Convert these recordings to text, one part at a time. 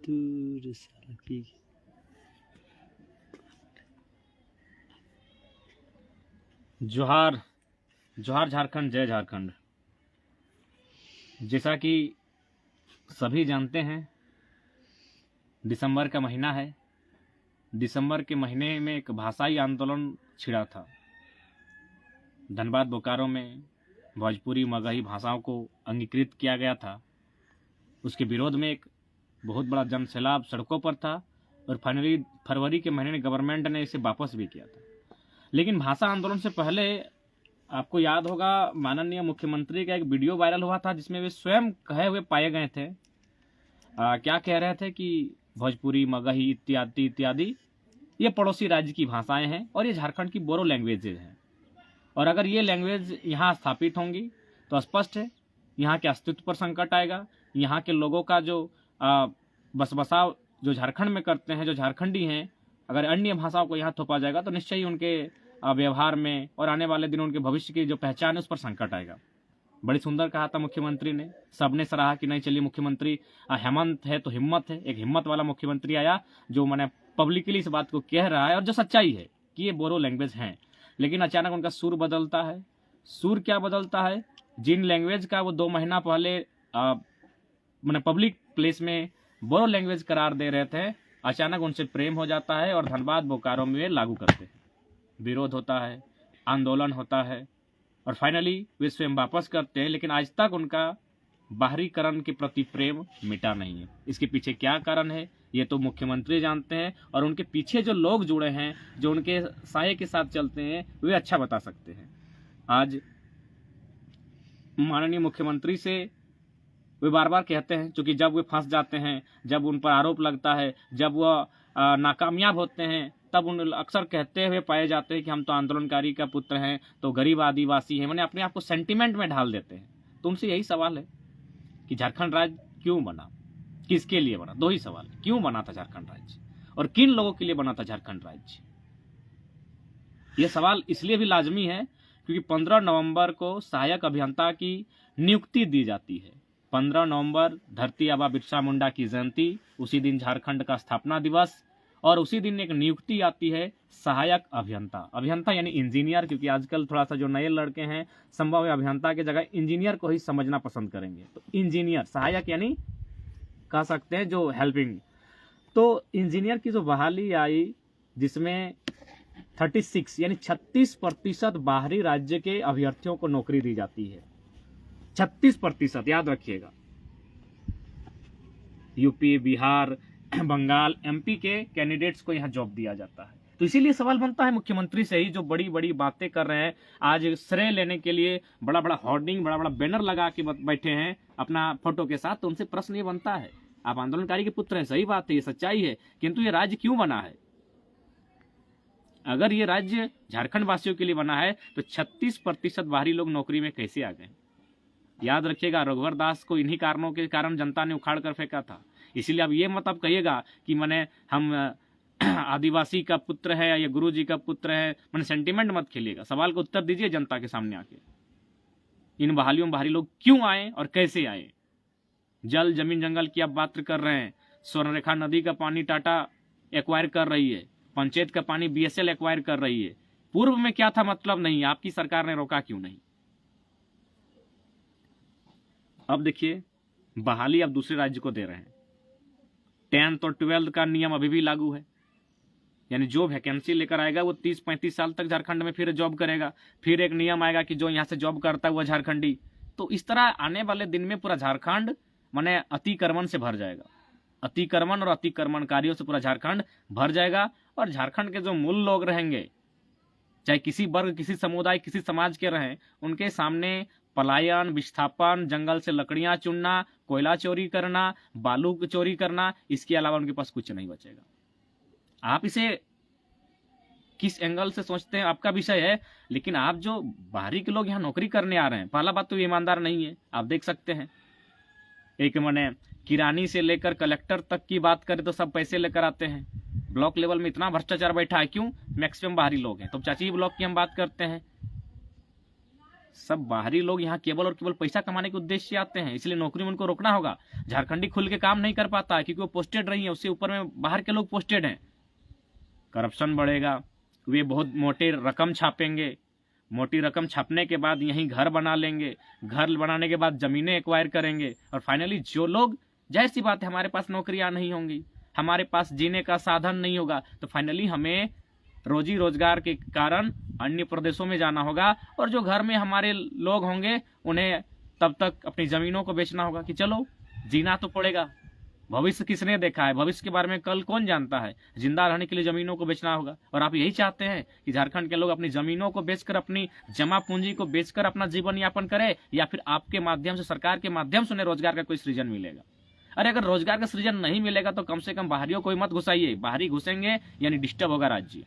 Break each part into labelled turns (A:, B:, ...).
A: दूर साला की।
B: जोहार जोहार झारखंड, जय झारखंड। जैसा कि सभी जानते हैं, दिसंबर का महीना है। दिसंबर के महीने में एक भाषाई आंदोलन छिड़ा था। धनबाद बोकारो में भोजपुरी मगही भाषाओं को अंगीकृत किया गया था। उसके विरोध में एक बहुत बड़ा जनसैलाब सड़कों पर था और फरवरी के महीने में गवर्नमेंट ने इसे वापस भी किया था। लेकिन भाषा आंदोलन से पहले आपको याद होगा, माननीय मुख्यमंत्री का एक वीडियो वायरल हुआ था जिसमें वे स्वयं कहे हुए पाए गए थे। क्या कह रहे थे कि भोजपुरी मगही इत्यादि इत्यादि ये पड़ोसी राज्य की भाषाएं हैं और ये झारखंड की बोरो लैंग्वेजेज हैं, और अगर ये लैंग्वेज यहाँ स्थापित होंगी तो स्पष्ट है यहाँ के अस्तित्व पर संकट आएगा। यहाँ के लोगों का जो बसबसाव जो झारखंड में करते हैं, जो झारखंडी हैं, अगर अन्य भाषाओं को यहाँ थोपा जाएगा तो निश्चय ही उनके व्यवहार में और आने वाले दिनों उनके भविष्य की जो पहचान है उस पर संकट आएगा। बड़ी सुंदर कहा था मुख्यमंत्री ने, सबने सराहा कि नहीं चलिए मुख्यमंत्री हेमंत है तो हिम्मत है। एक हिम्मत वाला मुख्यमंत्री आया जो मैंने पब्लिकली इस बात को कह रहा है और जो सच्चाई है कि ये बोरो लैंग्वेज हैं। लेकिन अचानक उनका सुर बदलता है। सुर क्या बदलता है? जिन लैंग्वेज का वो 2 महीना पहले मैंने पब्लिक प्लेस में बोरो लैंग्वेज करार दे रहे थे, अचानक उनसे प्रेम हो जाता है और धनबाद बोकारो में लागू करते हैं। विरोध होता है, आंदोलन होता है और फाइनली वे स्वयं वापस करते हैं। लेकिन आज तक उनका बाहरीकरण के प्रति प्रेम मिटा नहीं है। इसके पीछे क्या कारण है ये तो मुख्यमंत्री जानते हैं, और उनके पीछे जो लोग जुड़े हैं, जो उनके साये के साथ चलते हैं, वे अच्छा बता सकते हैं। आज माननीय मुख्यमंत्री से वे बार बार कहते हैं, क्योंकि जब वे फंस जाते हैं, जब उन पर आरोप लगता है, जब वह नाकामयाब होते हैं, तब उन अक्सर कहते हुए पाए जाते हैं कि हम तो आंदोलनकारी का पुत्र हैं, तो गरीब आदिवासी हैं। मैंने अपने आप को सेंटिमेंट में ढाल देते हैं। तो उनसे यही सवाल है कि झारखंड राज्य क्यों बना, किसके लिए बना? 2 ही सवाल, क्यों बना था झारखंड राज्य और किन लोगों के लिए बना था झारखंड राज्य? यह सवाल इसलिए भी लाजमी है क्योंकि 15 नवंबर को सहायक अभियंता की नियुक्ति दी जाती है। 15 नवंबर धरती आबा बिरसा मुंडा की जयंती, उसी दिन झारखंड का स्थापना दिवस, और उसी दिन एक नियुक्ति आती है सहायक अभियंता। अभियंता यानी इंजीनियर, क्योंकि आजकल थोड़ा सा जो नए लड़के हैं संभव है अभियंता की जगह इंजीनियर को ही समझना पसंद करेंगे। तो इंजीनियर, सहायक यानी कह सकते हैं जो हेल्पिंग। तो इंजीनियर की जो बहाली आई जिसमें 36 यानी 36% बाहरी राज्य के अभ्यर्थियों को नौकरी दी जाती है। 36%, याद रखिएगा। यूपी, बिहार, बंगाल, एमपी के कैंडिडेट्स को यहाँ जॉब दिया जाता है। तो इसीलिए सवाल बनता है मुख्यमंत्री से ही, जो बड़ी बड़ी बातें कर रहे हैं, आज श्रेय लेने के लिए बड़ा बड़ा होर्डिंग, बड़ा बड़ा बैनर लगा के बैठे हैं अपना फोटो के साथ। तो उनसे प्रश्न ये बनता है, आप आंदोलनकारी के पुत्र हैं, सही बात है, ये सच्चाई है, किंतु ये राज्य क्यों बना है? अगर ये राज्य झारखंड वासियों के लिए बना है तो 36% बाहरी लोग नौकरी में कैसे आ गए? याद रखिएगा, रघुवर दास को इन्हीं कारणों के कारण जनता ने उखाड़ कर फेंका था। इसीलिए अब ये मत अब कहिएगा कि मैंने हम आदिवासी का पुत्र है या गुरु जी का पुत्र है, मैंने सेंटिमेंट मत खेलिएगा। सवाल का उत्तर दीजिए जनता के सामने आके, इन बहालियों में बाहरी लोग क्यों आए और कैसे आए? जल, जमीन, जंगल की आप बात कर रहे हैं। स्वर्णरेखा नदी का पानी टाटा एक्वायर कर रही है, पंचायत का पानी बीएसएल एक्वायर कर रही है। पूर्व में क्या था मतलब नहीं, आपकी सरकार ने रोका क्यों नहीं? अब देखिए, बहाली अब दूसरे राज्य को दे रहे हैं। 10th और 12th का नियम अभी भी लागू है, यानी जो वैकेंसी लेकर आएगा वो 30-35 साल तक झारखंड में फिर जॉब करेगा। फिर एक नियम आएगा कि जो यहाँ से जॉब करता है वो झारखंडी। तो इस तरह आने वाले दिन में पूरा झारखंड माने अतिक्रमण से भर जाएगा। अतिक्रमण और अतिक्रमणकारियों से पूरा झारखंड भर जाएगा, और झारखंड के जो मूल लोग रहेंगे, चाहे किसी वर्ग, किसी समुदाय, किसी समाज के रहें, उनके सामने पलायन, विस्थापन, जंगल से लकड़ियां चुनना, कोयला चोरी करना, बालू चोरी करना, इसके अलावा उनके पास कुछ नहीं बचेगा। आप इसे किस एंगल से सोचते हैं आपका विषय है, लेकिन आप जो बाहरी के लोग यहाँ नौकरी करने आ रहे हैं, पहला बात तो ये ईमानदार नहीं है। आप देख सकते हैं, एक मैंने किरानी से लेकर कलेक्टर तक की बात करें तो सब पैसे लेकर आते हैं। ब्लॉक लेवल में इतना भ्रष्टाचार बैठा है, क्यों? मैक्सिमम बाहरी लोग हैं। तो चाची ब्लॉक की हम बात करते हैं, सब बाहरी लोग यहाँ केवल और केवल पैसा कमाने के उद्देश्य से आते हैं, इसलिए नौकरी में उनको रोकना होगा। झारखंडी खुल के काम नहीं कर पाता है क्योंकि वो पोस्टेड रही है, उससे ऊपर में बाहर के लोग पोस्टेड हैं। करप्शन बढ़ेगा, वे बहुत मोटे रकम छापेंगे, मोटी रकम छापने के बाद यहीं घर बना लेंगे, घर बनाने के बाद जमीनें एक्वायर करेंगे, और फाइनली जो लोग, जाहिर सी बात है हमारे पास नौकरियां नहीं होंगी, हमारे पास जीने का साधन नहीं होगा, तो फाइनली हमें रोजी रोजगार के कारण अन्य प्रदेशों में जाना होगा, और जो घर में हमारे लोग होंगे उन्हें तब तक अपनी जमीनों को बेचना होगा कि चलो जीना तो पड़ेगा। भविष्य किसने देखा है, भविष्य के बारे में कल कौन जानता है। जिंदा रहने के लिए जमीनों को बेचना होगा, और आप यही चाहते हैं कि झारखंड के लोग अपनी जमीनों को बेचकर, अपनी जमा पूंजी को बेचकर अपना जीवन यापन करे, या फिर आपके माध्यम से, सरकार के माध्यम से उन्हें रोजगार का कोई सृजन मिलेगा। अरे अगर रोजगार का सृजन नहीं मिलेगा तो कम से कम बाहरियों को मत घुसाइए, बाहरी घुसेंगे यानी डिस्टर्ब होगा राज्य।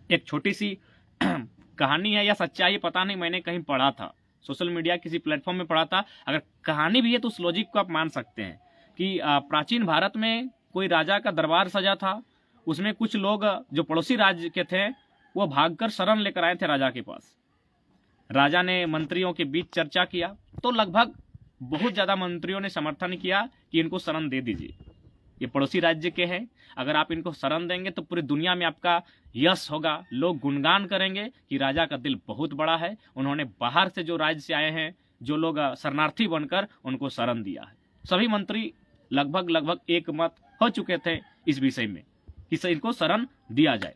B: एक छोटी सी कहानी है या सच्चाई पता नहीं, मैंने कहीं पढ़ा था, सोशल मीडिया किसी प्लेटफॉर्म में पढ़ा था, अगर कहानी भी है तो उस लॉजिक को आप मान सकते हैं कि प्राचीन भारत में कोई राजा का दरबार सजा था, उसमें कुछ लोग जो पड़ोसी राज्य के थे वो भागकर शरण लेकर आए थे राजा के पास। राजा ने मंत्रियों के बीच चर्चा किया तो लगभग बहुत ज्यादा मंत्रियों ने समर्थन किया कि इनको शरण दे दीजिए, ये पड़ोसी राज्य के हैं, अगर आप इनको शरण देंगे तो पूरी दुनिया में आपका यश होगा, लोग गुणगान करेंगे कि राजा का दिल बहुत बड़ा है, उन्होंने बाहर से जो राज्य से आए हैं जो लोग शरणार्थी बनकर उनको शरण दिया है। सभी मंत्री लगभग एक मत हो चुके थे इस विषय में कि इनको शरण दिया जाए।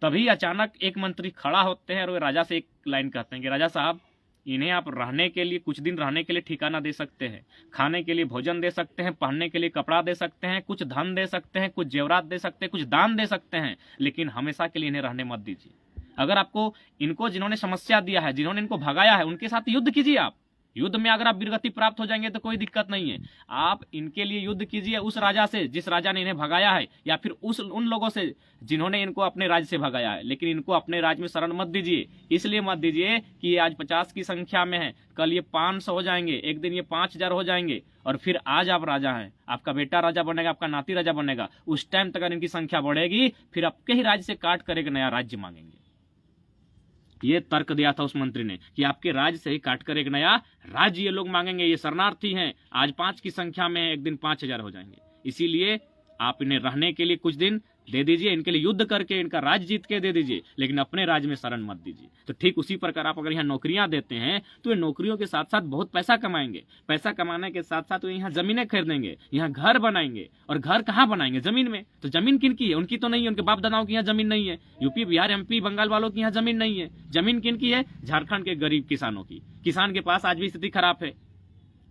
B: तभी अचानक एक मंत्री खड़ा होते हैं और वे राजा से एक लाइन कहते हैं कि राजा साहब, इन्हें आप रहने के लिए, कुछ दिन रहने के लिए ठिकाना दे सकते हैं, खाने के लिए भोजन दे सकते हैं, पहनने के लिए कपड़ा दे सकते हैं, कुछ धन दे सकते हैं, कुछ जेवरात दे सकते हैं, कुछ दान दे सकते हैं, लेकिन हमेशा के लिए इन्हें रहने मत दीजिए। अगर आपको इनको, जिन्होंने समस्या दिया है, जिन्होंने इनको भगाया है, उनके साथ युद्ध कीजिए। आप युद्ध में अगर आप वीरगति प्राप्त हो जाएंगे तो कोई दिक्कत नहीं है, आप इनके लिए युद्ध कीजिए उस राजा से जिस राजा ने इन्हें भगाया है, या फिर उन लोगों से जिन्होंने इनको अपने राज्य से भगाया है, लेकिन इनको अपने राज्य में शरण मत दीजिए। इसलिए मत दीजिए कि ये आज 50 की संख्या में है, कल ये 500 हो जाएंगे, एक दिन ये 5000 हो जाएंगे, और फिर आज आप राजा हैं, आपका बेटा राजा बनेगा, आपका नाती राजा बनेगा, उस टाइम तक अगर इनकी संख्या बढ़ेगी फिर आपके ही राज्य से काट कर एक नया राज्य मांगेंगे। ये तर्क दिया था उस मंत्री ने कि आपके राज्य से ही काटकर एक नया राज्य ये लोग मांगेंगे, ये शरणार्थी हैं, आज 5 की संख्या में एक दिन 5000 हो जाएंगे, इसीलिए आप इन्हें रहने के लिए कुछ दिन दे दीजिए, इनके लिए युद्ध करके इनका राज्य जीत के दे दीजिए, लेकिन अपने राज्य में शरण मत दीजिए। तो ठीक उसी प्रकार आप अगर यहाँ नौकरियां देते हैं तो ये नौकरियों के साथ साथ बहुत पैसा कमाएंगे, पैसा कमाने के साथ साथ वो यहाँ जमीनें खरीदेंगे, यहाँ घर बनाएंगे, और घर कहाँ बनाएंगे, जमीन में। तो जमीन किनकी है, उनकी तो नहीं है, उनके बाप दादाओं की यहाँ जमीन नहीं है, यूपी बिहार एमपी बंगाल वालों की यहाँ जमीन नहीं है, जमीन किनकी है, झारखंड के गरीब किसानों की। किसान के पास आज भी स्थिति खराब है,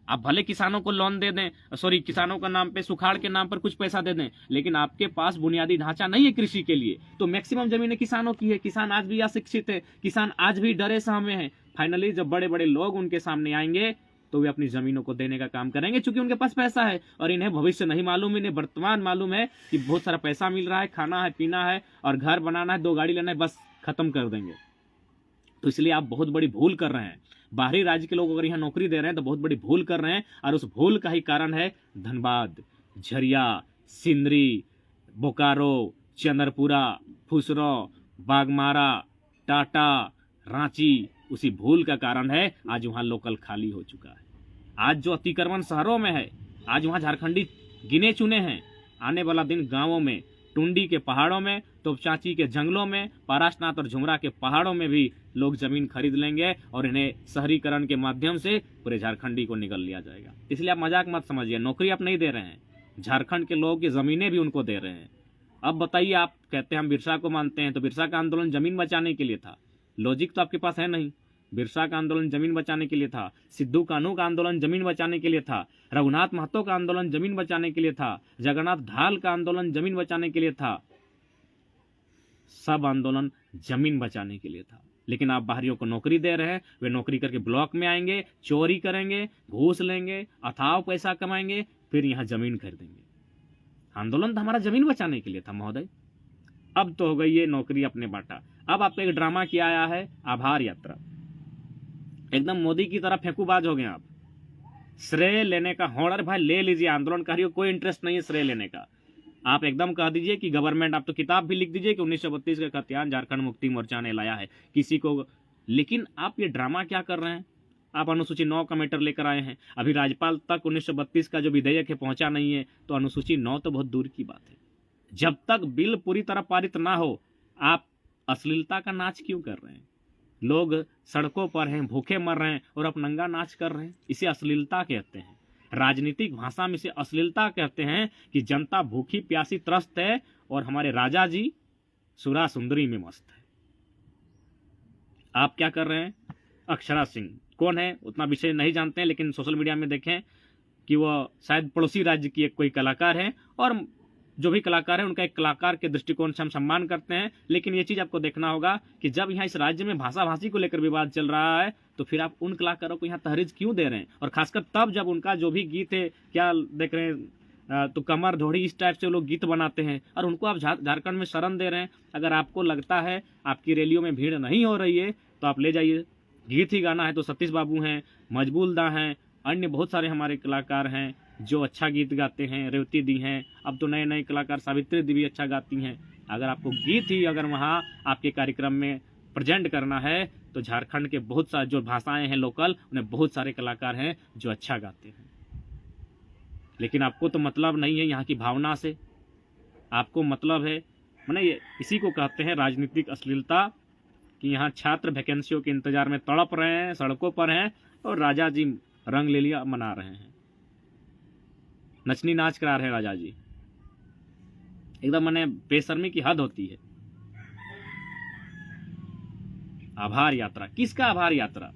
B: आप भले किसानों को लोन दे दें, सॉरी किसानों का नाम पे, सुखाड़ के नाम पर कुछ पैसा दे दें, लेकिन आपके पास बुनियादी ढांचा नहीं है कृषि के लिए, तो मैक्सिमम जमीनें किसानों की है। किसान आज भी अशिक्षित है, किसान आज भी डरे सहमे हैं। फाइनली जब बड़े बड़े लोग उनके सामने आएंगे तो वे अपनी जमीनों को देने का काम करेंगे, क्योंकि उनके पास पैसा है, और इन्हें भविष्य नहीं मालूम, इन्हें वर्तमान मालूम है कि बहुत सारा पैसा मिल रहा है, खाना है, पीना है, और घर बनाना है, 2 गाड़ी लेना है, बस खत्म कर देंगे। तो इसलिए आप बहुत बड़ी भूल कर रहे हैं। बाहरी राज्य के लोग अगर यहाँ नौकरी दे रहे हैं तो बहुत बड़ी भूल कर रहे हैं, और उस भूल का ही कारण है धनबाद, झरिया, सिंदरी, बोकारो, चंद्रपुरा, फुसरो, बागमारा, टाटा, रांची। उसी भूल का कारण है आज वहाँ लोकल खाली हो चुका है। आज जो अतिक्रमण शहरों में है, आज वहाँ झारखंडी गिने चुने हैं। आने वाला दिन गाँवों में, टुंडी के पहाड़ों में, तोपचाची के जंगलों में, पारासनाथ और झुमरा के पहाड़ों में भी लोग जमीन खरीद लेंगे, और इन्हें शहरीकरण के माध्यम से पूरे झारखंडी को निगल लिया जाएगा। इसलिए आप मजाक मत समझिए, नौकरी आप नहीं दे रहे हैं, झारखंड के लोग की जमीनें भी उनको दे रहे हैं। अब बताइए, आप कहते हैं हम बिरसा को मानते हैं, तो बिरसा का आंदोलन जमीन बचाने के लिए था, लॉजिक तो आपके पास है नहीं। बिरसा का आंदोलन जमीन बचाने के लिए था, सिद्धू कान्हू का आंदोलन जमीन बचाने के लिए था, रघुनाथ महतो का आंदोलन जमीन बचाने के लिए था, जगन्नाथ ढाल का आंदोलन जमीन बचाने के लिए था, सब आंदोलन जमीन बचाने के लिए था। लेकिन आप बाहरियों को नौकरी दे रहे हैं, वे नौकरी करके ब्लॉक में आएंगे, चोरी करेंगे, घूस लेंगे, अथाव पैसा कमाएंगे, फिर यहाँ जमीन खरीदेंगे। आंदोलन तो हमारा जमीन बचाने के लिए था महोदय। अब तो हो गई ये नौकरी अपने बांटा। अब आपको एक ड्रामा किया आया है, आभार यात्रा। एकदम मोदी की तरह फेंकूबाज हो गए आप, श्रेय लेने का होड़, भाई ले लीजिए, आंदोलनकारियों को कोई इंटरेस्ट नहीं है श्रेय लेने का। आप एकदम कह दीजिए कि गवर्नमेंट, आप तो किताब भी लिख दीजिए कि 1932 का खतियान झारखंड मुक्ति मोर्चा ने लाया है, किसी को लेकिन आप ये ड्रामा क्या कर रहे हैं? आप अनुसूची 9 का मैटर लेकर आए हैं, अभी राज्यपाल तक 1932 का जो विधेयक है पहुंचा नहीं है, तो अनुसूची 9 तो बहुत दूर की बात है। जब तक बिल पूरी तरह पारित ना हो, आप अश्लीलता का नाच क्यों कर रहे हैं? लोग सड़कों पर हैं, भूखे मर रहे हैं और आप नंगा नाच कर रहे हैं। इसे अश्लीलता कहते हैं। राजनीतिक भाषा में इसे अश्लीलता कहते हैं कि जनता भूखी प्यासी त्रस्त है और हमारे राजा जी सुरा सुंदरी में मस्त है। आप क्या कर रहे हैं? अक्षरा सिंह कौन है उतना विषय नहीं जानते हैं, लेकिन सोशल मीडिया में देखें कि वह शायद पड़ोसी राज्य की एक कोई कलाकार है, और जो भी कलाकार है उनका एक कलाकार के दृष्टिकोण से हम सम्मान करते हैं। लेकिन ये चीज़ आपको देखना होगा कि जब यहाँ इस राज्य में भाषा भाषी को लेकर विवाद चल रहा है, तो फिर आप उन कलाकारों को यहाँ तहरीज क्यों दे रहे हैं? और खासकर तब जब उनका जो भी गीत है, क्या देख रहे हैं, तो कमर धोड़ी इस टाइप से लोग गीत बनाते हैं और उनको आप झारखंड में शरण दे रहे हैं। अगर आपको लगता है आपकी रैलियों में भीड़ नहीं हो रही है तो आप ले जाइए, गीत ही गाना है तो सतीश बाबू हैं, मजबूल दा हैं, अन्य बहुत सारे हमारे कलाकार हैं जो अच्छा गीत गाते हैं, रेवती दी हैं, अब तो नए नए कलाकार सावित्री दी भी अच्छा गाती हैं। अगर आपको गीत ही अगर वहाँ आपके कार्यक्रम में प्रेजेंट करना है तो झारखंड के बहुत सारे जो भाषाएं हैं लोकल, उन्हें बहुत सारे कलाकार हैं जो अच्छा गाते हैं। लेकिन आपको तो मतलब नहीं है यहाँ की भावना से, आपको मतलब है माने इसी को कहते हैं राजनीतिक अश्लीलता, कि यहाँ छात्र वैकेंसियों के इंतजार में तड़प रहे हैं, सड़कों पर हैं और राजा जी रंग ले लिया मना रहे हैं, नचनी नाच करा रहे हैं राजा जी। एकदम माने बेशर्मी की हद होती है। आभार यात्रा, किसका आभार यात्रा?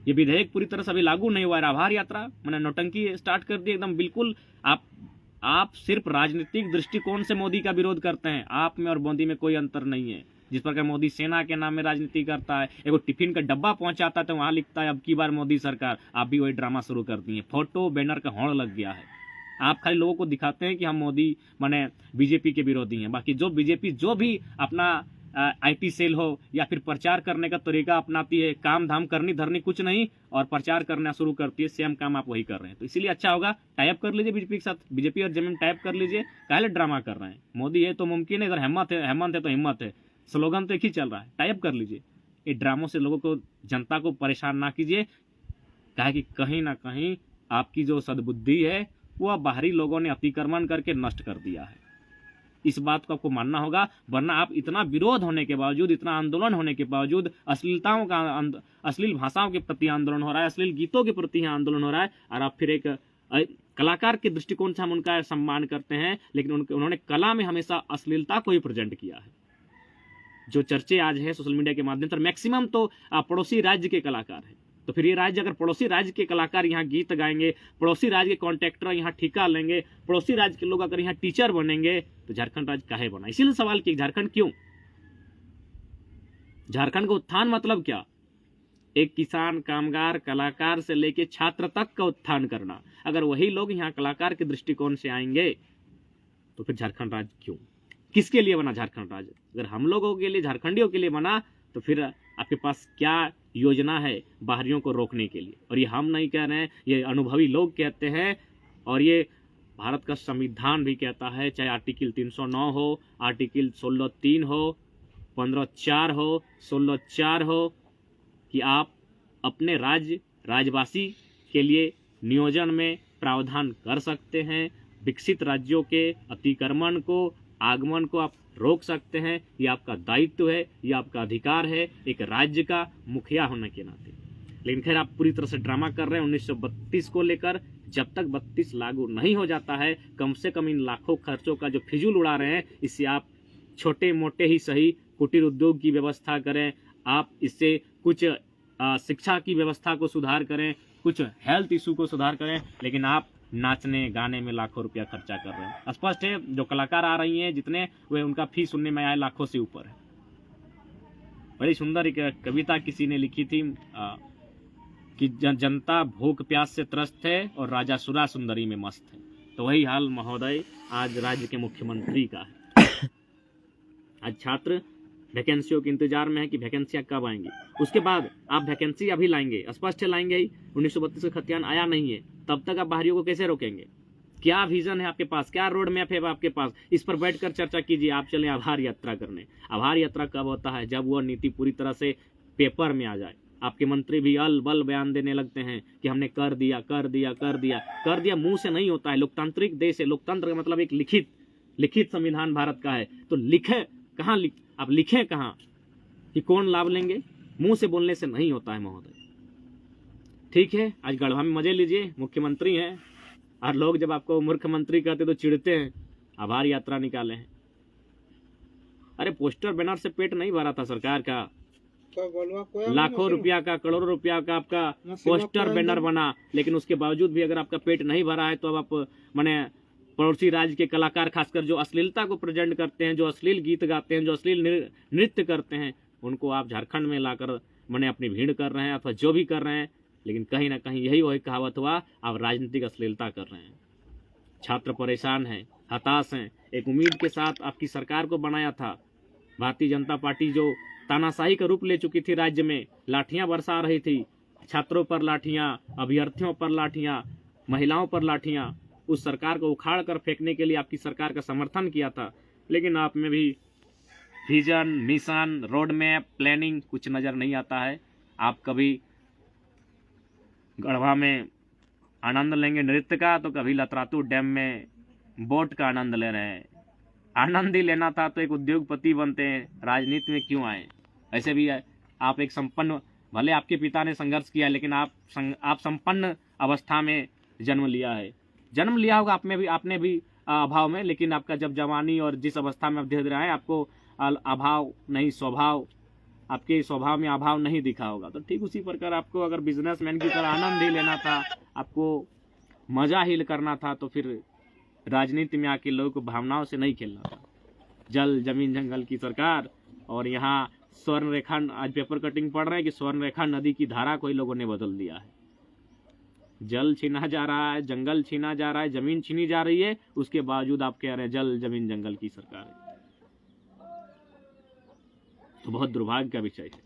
B: ये विधेयक पूरी तरह से अभी लागू नहीं हुआ है, आभार यात्रा मैंने नौटंकी स्टार्ट कर दी एकदम। बिल्कुल आप सिर्फ राजनीतिक दृष्टिकोण से मोदी का विरोध करते हैं। आप में और मोदी में कोई अंतर नहीं है। जिस प्रकार मोदी सेना के नाम में राजनीति करता है, एगो टिफिन का डब्बा पहुंचाता है तो वहां लिखता है अब की बार मोदी सरकार, आप भी वही ड्रामा शुरू कर दिए। फोटो बैनर का होड़ लग गया है। आप खाली लोगों को दिखाते हैं कि हम मोदी माने बीजेपी के विरोधी हैं, बाकी जो बीजेपी जो भी अपना आईटी सेल हो या फिर प्रचार करने का तरीका अपनाती है, काम धाम करनी धरनी कुछ नहीं और प्रचार करना शुरू करती है, सेम काम आप वही कर रहे हैं। तो इसीलिए अच्छा होगा टाइप कर लीजिए बीजेपी के साथ, बीजेपी और जेएमएम टाइप कर लीजिए। काहे ड्रामा कर रहे हैं? मोदी है तो मुमकिन है, अगर हेमंत है तो हिम्मत है, स्लोगन तो एक ही चल रहा है, टाइप कर लीजिए। ये ड्रामों से लोगों को, जनता को परेशान ना कीजिए, कहे कि कहीं ना कहीं आपकी जो सद्बुद्धि है वो बाहरी लोगों ने अतिक्रमण करके नष्ट कर दिया है। इस बात को आपको मानना होगा, वरना आप इतना विरोध होने के बावजूद, इतना आंदोलन होने के बावजूद, अश्लील भाषाओं के प्रति आंदोलन हो रहा है, अश्लील गीतों के प्रति आंदोलन हो रहा है, और आप फिर एक कलाकार के दृष्टिकोण से हम उनका सम्मान करते हैं, लेकिन उन्होंने कला में हमेशा अश्लीलता को ही प्रेजेंट किया है। जो चर्चे आज है सोशल मीडिया के माध्यम से, मैक्सिमम तो पड़ोसी राज्य के कलाकार हैं। तो फिर ये राज्य, अगर पड़ोसी राज्य के कलाकार यहाँ गीत गाएंगे, पड़ोसी राज्य के कॉन्ट्रैक्टर यहाँ ठेका लेंगे, पड़ोसी राज्य के लोग अगर यहाँ टीचर बनेंगे, तो झारखंड राज्य काहे बना? इसीलिए सवाल किया झारखंड क्यों? झारखंड का उत्थान मतलब क्या? एक किसान, कामगार, कलाकार से लेके छात्र तक का उत्थान करना। अगर वही लोग यहाँ कलाकार के दृष्टिकोण से आएंगे तो फिर झारखंड राज्य क्यों? किसके लिए बना झारखंड राज्य? अगर हम लोगों के लिए, झारखंडियों के लिए बना, तो फिर आपके पास क्या योजना है बाहरियों को रोकने के लिए? और ये हम नहीं कह रहे हैं, ये अनुभवी लोग कहते हैं, और ये भारत का संविधान भी कहता है, चाहे आर्टिकल 309 हो, आर्टिकल 16(3) हो, 15(4) हो, 16(4) हो, कि आप अपने राज्यवासी के लिए नियोजन में प्रावधान कर सकते हैं। विकसित राज्यों के अतिक्रमण को, आगमन को आप रोक सकते हैं। ये आपका दायित्व है, ये आपका अधिकार है एक राज्य का मुखिया होने के नाते। लेकिन खैर आप पूरी तरह से ड्रामा कर रहे हैं 1932 को लेकर। जब तक 32 लागू नहीं हो जाता है, कम से कम इन लाखों खर्चों का जो फिजूल उड़ा रहे हैं, इससे आप छोटे मोटे ही सही कुटीर उद्योग की व्यवस्था करें, आप इससे कुछ शिक्षा की व्यवस्था को सुधार करें, कुछ हेल्थ इशू को सुधार करें, लेकिन आप नाचने गाने में लाखों रुपया खर्चा कर रहे हैं। स्पष्ट है जो कलाकार आ रही हैं जितने, वे उनका फीस सुनने में आए लाखों से ऊपर है। बड़ी सुंदर एक कविता किसी ने लिखी थी कि जनता भूख प्यास से त्रस्त है और राजा सुरा सुंदरी में मस्त है। तो वही हाल महोदय आज राज्य के मुख्यमंत्री का है। आज छात्र वैकेंसियों के इंतजार में है कि वैकेंसियां कब आएंगी। उसके बाद आप वैकेंसी अभी लाएंगे, स्पष्ट लाएंगे ही। 1932 का खतियान आया नहीं है, तब तक आप बाहरियों को कैसे रोकेंगे? क्या विजन है आपके पास, क्या रोड मैप है आपके पास? इस पर बैठकर चर्चा कीजिए। आप चलें आभार यात्रा करने। आभार यात्रा कब होता है? जब वह नीति पूरी तरह से पेपर में आ जाए। आपके मंत्री भी अल बल बयान देने लगते हैं कि हमने कर दिया कर दिया कर दिया। कर दिया मुंह से नहीं होता है, लोकतांत्रिक देश है, लोकतंत्र का मतलब एक लिखित संविधान भारत का है। तो लिखे कहाँ, आप लिखें कहाँ कि कौन लाभ लेंगे? मुंह से बोलने से नहीं होता है महोदय। ठीक है, आज गढ़वा में मजे लीजिए, मुख्यमंत्री हैं, और लोग जब आपको मुख्यमंत्री कहते तो चिढ़ते हैं, आभार यात्रा निकाले हैं। अरे पोस्टर बैनर से पेट नहीं भरा था सरकार का, लाखों रुपया का, करोड़ों रुपया का आपका पोस्टर बैनर बना, लेकिन उसके बावजूद भी अगर आपका पेट नहीं भरा है तो अब आप माने पड़ोसी राज्य के कलाकार, खासकर जो अश्लीलता को प्रेजेंट करते हैं, जो अश्लील गीत गाते हैं, जो अश्लील नृत्य करते हैं, उनको आप झारखंड में लाकर माने अपनी भीड़ कर रहे हैं अथवा जो भी कर रहे हैं। लेकिन कहीं ना कहीं यही वही कहावत हुआ, आप राजनीतिक अश्लीलता कर रहे हैं। छात्र परेशान हैं, हताश हैं। एक उम्मीद के साथ आपकी सरकार को बनाया था। भारतीय जनता पार्टी जो तानाशाही का रूप ले चुकी थी, राज्य में लाठियां बरसा रही थी, छात्रों पर लाठियां, अभ्यर्थियों पर लाठियां, महिलाओं पर लाठियां, उस सरकार को उखाड़ कर फेंकने के लिए आपकी सरकार का समर्थन किया था। लेकिन आप में भी vision, mission, road map, planning कुछ नजर नहीं आता है। आप कभी गढ़वा में आनंद लेंगे नृत्य का, तो कभी लतरातू डैम में बोट का आनंद ले रहे हैं। आनंद ही लेना था तो एक उद्योगपति बनते हैं, राजनीति में क्यों आए? ऐसे भी है, आप एक संपन्न, भले आपके पिता ने संघर्ष किया, लेकिन आप संपन्न अवस्था में जन्म लिया होगा आपने भी अभाव में, लेकिन आपका जब जवानी और जिस अवस्था में आप धीरे धीरे आए, आपको अभाव नहीं, स्वभाव, आपके स्वभाव में अभाव नहीं दिखा होगा। तो ठीक उसी प्रकार आपको अगर बिजनेसमैन की तरह आनंद ही लेना था, आपको मजा ही करना था, तो फिर राजनीति में आके लोगों को भावनाओं से नहीं खेलना था। जल जमीन जंगल की सरकार, और यहाँ स्वर्ण रेखा, आज पेपर कटिंग पढ़ रहे हैं कि स्वर्ण रेखा नदी की धारा को ही लोगों ने बदल दिया है। जल छीना जा रहा है, जंगल छीना जा रहा है, जमीन छीनी जा रही है, उसके बावजूद आप कह रहे हैं जल जमीन जंगल की सरकार है। तो बहुत दुर्भाग्य का विषय है।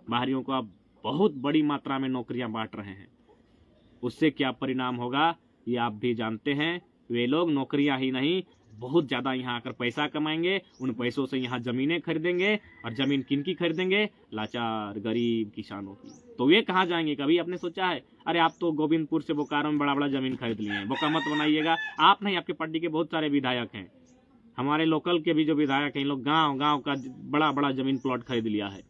B: बाहरियों को आप बहुत बड़ी मात्रा में नौकरियां बांट रहे हैं, उससे क्या परिणाम होगा ये आप भी जानते हैं। वे लोग नौकरियां ही नहीं, बहुत ज्यादा यहाँ आकर पैसा कमाएंगे, उन पैसों से यहाँ जमीनें खरीदेंगे, और जमीन किनकी खरीदेंगे? लाचार गरीब किसानों की। तो वे कहाँ जाएंगे? कभी आपने सोचा है? अरे आप तो गोविंदपुर से बोकारो में बड़ा बड़ा जमीन खरीद लिए हैं, बोका मत बनाइएगा। आप नहीं, आपके पार्टी के बहुत सारे विधायक हैं, हमारे लोकल के भी जो विधायक हैं, इन लोग गाँव का बड़ा बड़ा जमीन प्लॉट खरीद लिया है।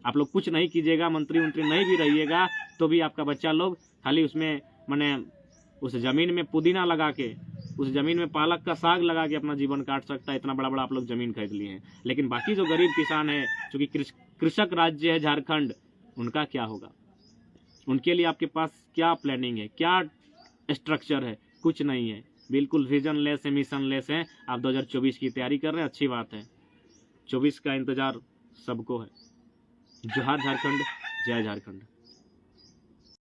B: आप लोग कुछ नहीं कीजिएगा, मंत्री नहीं भी रहिएगा, तो भी आपका बच्चा लोग खाली उसमें माने उस जमीन में पुदीना लगा के, उस जमीन में पालक का साग लगा के अपना जीवन काट सकता है। इतना बड़ा बड़ा आप लोग जमीन खरीद लिए हैं। लेकिन बाकी जो गरीब किसान है, चूंकि कृषक राज्य है झारखंड, उनका क्या होगा? उनके लिए आपके पास क्या प्लानिंग है, क्या स्ट्रक्चर है? कुछ नहीं है, बिल्कुल विजन लेस है, मिशन लेस है। आप 2024 की तैयारी कर रहे हैं, अच्छी बात है, 24 का इंतजार सबको है। जोहार झारखंड, जय झारखंड।